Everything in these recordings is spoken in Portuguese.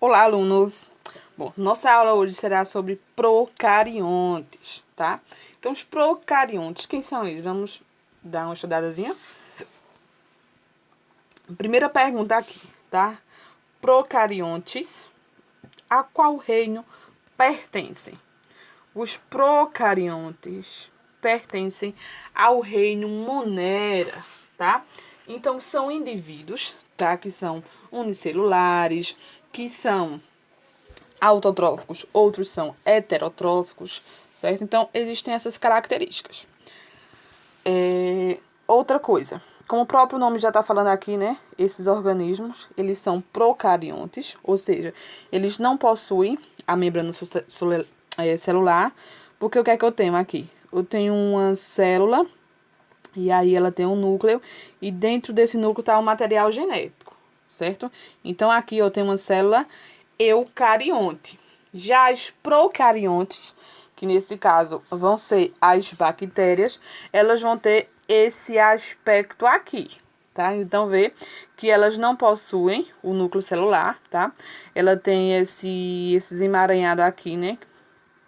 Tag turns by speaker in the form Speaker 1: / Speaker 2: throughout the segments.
Speaker 1: Olá, alunos! Bom, nossa aula hoje será sobre procariontes, tá? Então, os procariontes, quem são eles? Vamos dar uma estudadazinha? Primeira pergunta aqui, tá? Procariontes, a qual reino pertencem? Os procariontes pertencem ao reino Monera, tá? Então, são indivíduos, tá? Que são unicelulares, que são autotróficos, outros são heterotróficos, certo? Então, existem essas características. Outra coisa, como o próprio nome já está falando aqui, né? Esses organismos, eles são procariontes, ou seja, eles não possuem a membrana celular, porque o que é que eu tenho aqui? Eu tenho uma célula, e aí ela tem um núcleo, e dentro desse núcleo está o material genético, certo? Então, aqui eu tenho uma célula eucarionte. Já as procariontes, que nesse caso vão ser as bactérias, elas vão ter esse aspecto aqui, tá? Então, vê que elas não possuem o núcleo celular, tá? Ela tem esses emaranhados aqui, né?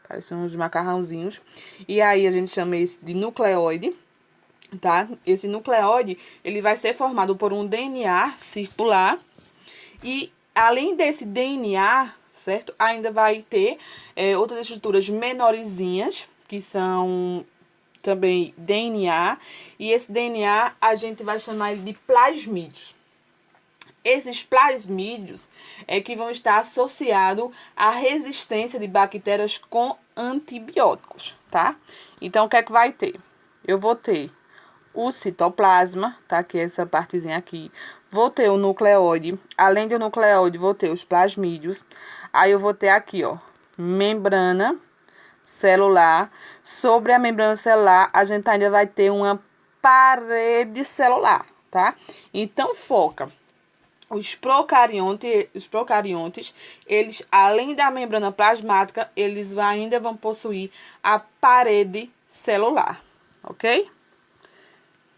Speaker 1: Parecem uns macarrãozinhos. E aí, a gente chama esse de nucleóide, tá? Esse nucleóide, ele vai ser formado por um DNA circular e, além desse DNA, certo? Ainda vai ter outras estruturas menorzinhas, que são também DNA. E esse DNA, a gente vai chamar ele de plasmídios. Esses plasmídios é que vão estar associados à resistência de bactérias com antibióticos, tá? Então, o que é que vai ter? Eu vou ter o citoplasma, tá? Que é essa partezinha aqui. Vou ter o nucleóide. Além do nucleóide, vou ter os plasmídios. Aí eu vou ter aqui, ó, membrana celular. Sobre a membrana celular, a gente ainda vai ter uma parede celular, tá? Então, foca. Os procariontes, eles, além da membrana plasmática, eles ainda vão possuir a parede celular, ok?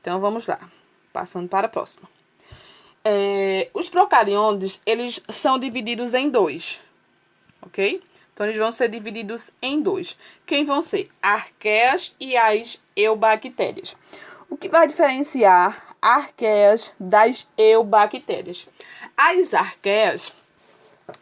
Speaker 1: Então, vamos lá. Passando para a próxima. Os procariontes, eles são divididos em dois, ok? Então, eles vão ser divididos em dois. Quem vão ser? Arqueias e as eubactérias. O que vai diferenciar arqueias das eubactérias? As arqueias,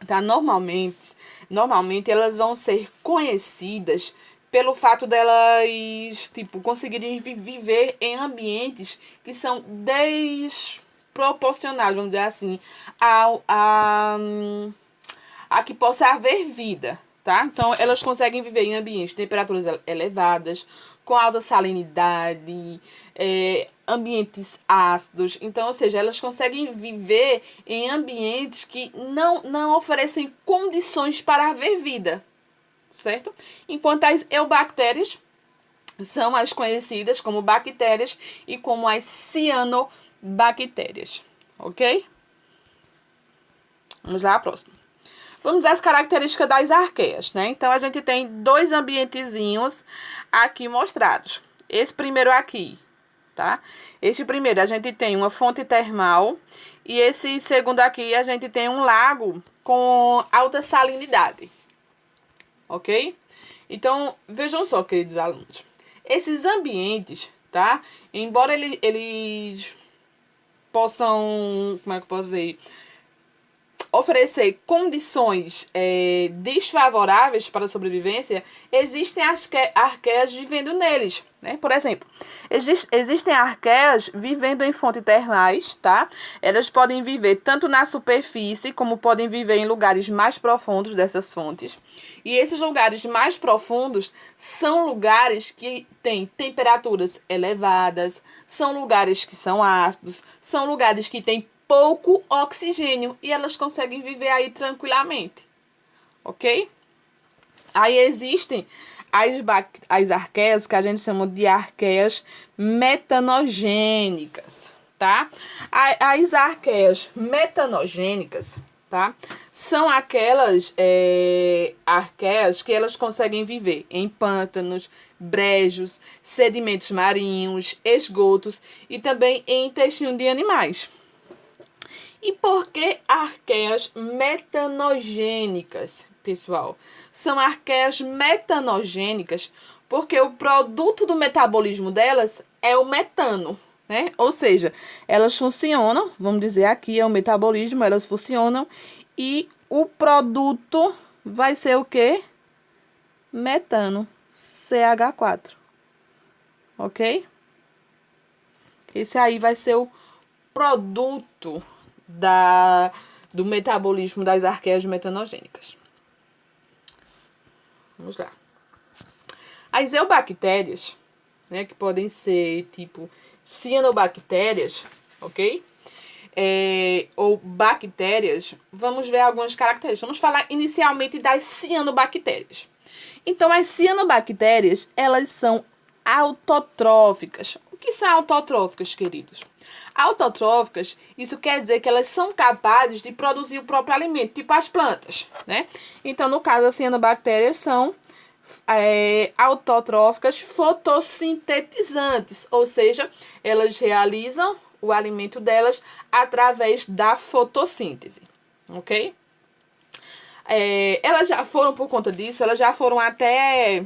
Speaker 1: tá? Normalmente elas vão ser conhecidas pelo fato delas, tipo, conseguirem viver em ambientes que são desproporcionais, vamos dizer assim, a que possa haver vida, tá? Então, elas conseguem viver em ambientes de temperaturas elevadas, com alta salinidade, ambientes ácidos. Então, ou seja, elas conseguem viver em ambientes que não oferecem condições para haver vida, certo? Enquanto as eubactérias são as conhecidas como bactérias e como as cianobactérias, ok? Vamos lá, a próxima. Vamos às características das arqueias, né? Então, a gente tem dois ambientezinhos aqui mostrados. Esse primeiro aqui, tá? Este primeiro, a gente tem uma fonte termal. E esse segundo aqui, a gente tem um lago com alta salinidade. Ok? Então, vejam só, queridos alunos. Esses ambientes, tá? Embora eles possam, como é que eu posso dizer, oferecer condições desfavoráveis para a sobrevivência, existem arqueias vivendo neles, né? Por exemplo, existem arqueias vivendo em fontes termais, tá? Elas podem viver tanto na superfície, como podem viver em lugares mais profundos dessas fontes. E esses lugares mais profundos são lugares que têm temperaturas elevadas, são lugares que são ácidos, são lugares que têm pouco oxigênio e elas conseguem viver aí tranquilamente, ok? Aí existem as arqueias que a gente chama de arqueias metanogênicas, tá? As arqueias metanogênicas, tá? São aquelas arqueias que elas conseguem viver em pântanos, brejos, sedimentos marinhos, esgotos e também em intestino de animais. E por que arqueias metanogênicas, pessoal? São arqueias metanogênicas porque o produto do metabolismo delas é o metano, né? Ou seja, elas funcionam, vamos dizer aqui é o metabolismo, elas funcionam e o produto vai ser o quê? Metano, CH4, ok? Esse aí vai ser o produto do metabolismo das arqueias metanogênicas. Vamos lá. As eubactérias, né, que podem ser tipo cianobactérias, ok? Ou bactérias, vamos ver algumas características. Vamos falar inicialmente das cianobactérias. Então, as cianobactérias, elas são autotróficas. O que são autotróficas, queridos? Autotróficas, isso quer dizer que elas são capazes de produzir o próprio alimento, tipo as plantas, né? Então, no caso, as cianobactérias são autotróficas fotossintetizantes, ou seja, elas realizam o alimento delas através da fotossíntese, ok? Elas já foram, por conta disso, elas já foram até,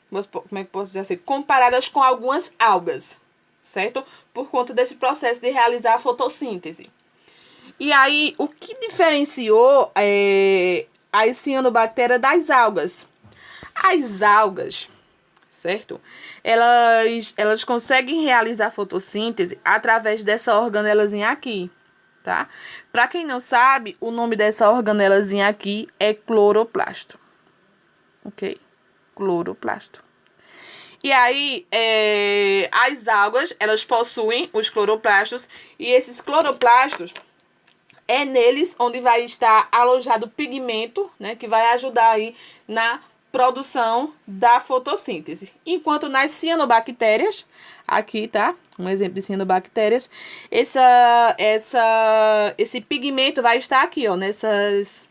Speaker 1: como é que posso dizer assim, comparadas com algumas algas, certo? Por conta desse processo de realizar a fotossíntese. E aí, o que diferenciou as cianobactérias das algas? As algas, certo? Elas conseguem realizar fotossíntese através dessa organelazinha aqui, tá? Para quem não sabe, o nome dessa organelazinha aqui é cloroplasto, ok? Cloroplasto. E aí, as algas, elas possuem os cloroplastos e esses cloroplastos é neles onde vai estar alojado o pigmento, né, que vai ajudar aí na produção da fotossíntese. Enquanto nas cianobactérias, aqui tá, um exemplo de cianobactérias, esse pigmento vai estar aqui, ó, nessas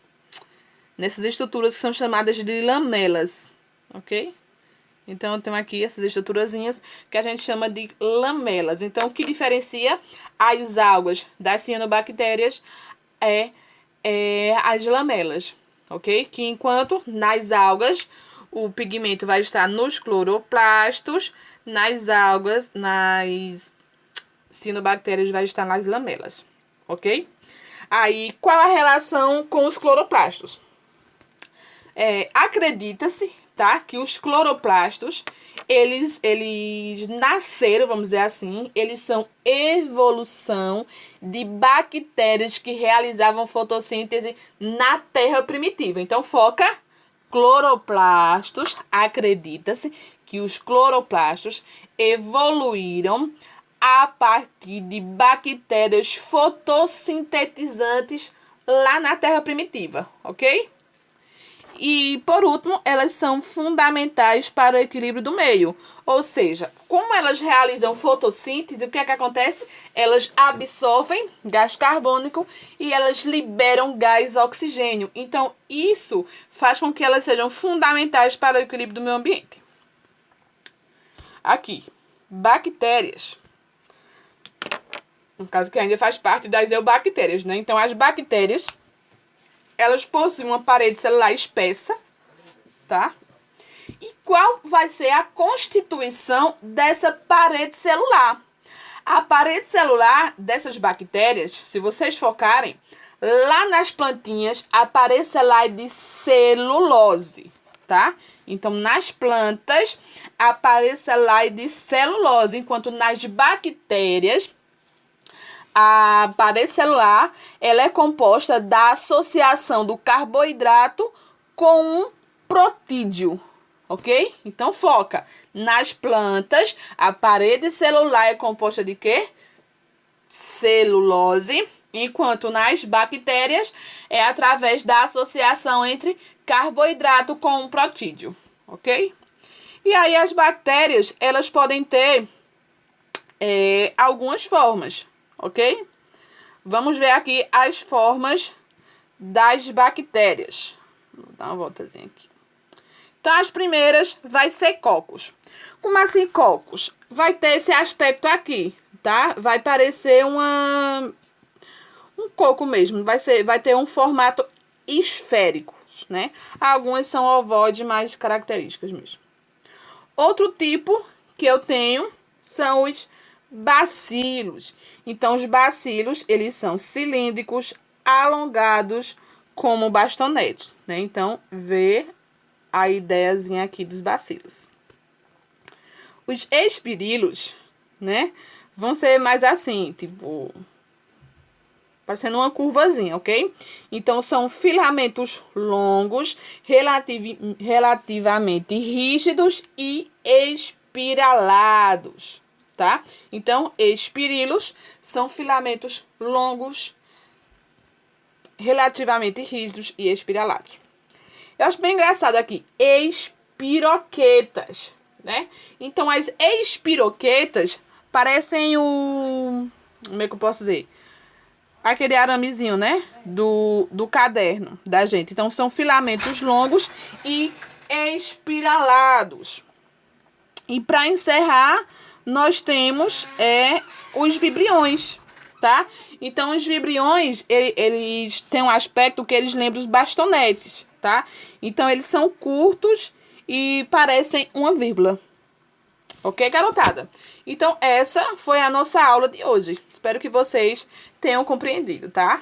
Speaker 1: estruturas que são chamadas de lamelas, ok? Então, eu tenho aqui essas estruturazinhas que a gente chama de lamelas. Então, o que diferencia as algas das cianobactérias é as lamelas, ok? Que enquanto nas algas o pigmento vai estar nos cloroplastos, nas cianobactérias vai estar nas lamelas, ok? Aí, qual a relação com os cloroplastos? Acredita-se, tá, que os cloroplastos, eles nasceram, vamos dizer assim, eles são evolução de bactérias que realizavam fotossíntese na Terra primitiva. Então, foca cloroplastos, acredita-se que os cloroplastos evoluíram a partir de bactérias fotossintetizantes lá na Terra primitiva, ok? E, por último, elas são fundamentais para o equilíbrio do meio. Ou seja, como elas realizam fotossíntese, o que é que acontece? Elas absorvem gás carbônico e elas liberam gás oxigênio. Então, isso faz com que elas sejam fundamentais para o equilíbrio do meio ambiente. Aqui, bactérias. No caso que ainda faz parte das eubactérias, né? Então, as bactérias, elas possuem uma parede celular espessa, tá? E qual vai ser a constituição dessa parede celular? A parede celular dessas bactérias, se vocês focarem, lá nas plantinhas, a parede celular é de celulose, tá? Então, nas plantas, a parede celular é de celulose, enquanto nas bactérias, a parede celular, ela é composta da associação do carboidrato com um protídeo, ok? Então, foca. Nas plantas, a parede celular é composta de quê? Celulose, enquanto nas bactérias é através da associação entre carboidrato com um protídeo, ok? E aí, as bactérias, elas podem ter algumas formas, ok? Vamos ver aqui as formas das bactérias. Vou dar uma voltazinha aqui. Então, as primeiras vai ser cocos. Como assim cocos? Vai ter esse aspecto aqui, tá? Vai parecer um coco mesmo, vai ter um formato esférico, né? Algumas são ovoides mais características mesmo. Outro tipo que eu tenho são os bacilos. Então, os bacilos, eles são cilíndricos, alongados, como bastonetes, né? Então, vê a ideiazinha aqui dos bacilos. Os espirilos, né? Vão ser mais assim, tipo, parecendo uma curvazinha, ok? Então, são filamentos longos, relativamente rígidos e espiralados, tá? Então, espirilos são filamentos longos, relativamente rígidos e espiralados. Eu acho bem engraçado aqui, espiroquetas, né? Então, as espiroquetas parecem o... Como é que eu posso dizer? Aquele aramezinho, né? Do caderno da gente. Então, são filamentos longos e espiralados. E para encerrar, nós temos os vibriões, tá? Então, os vibriões, eles têm um aspecto que eles lembram os bastonetes, tá? Então, eles são curtos e parecem uma vírgula. Ok, garotada? Então, essa foi a nossa aula de hoje. Espero que vocês tenham compreendido, tá?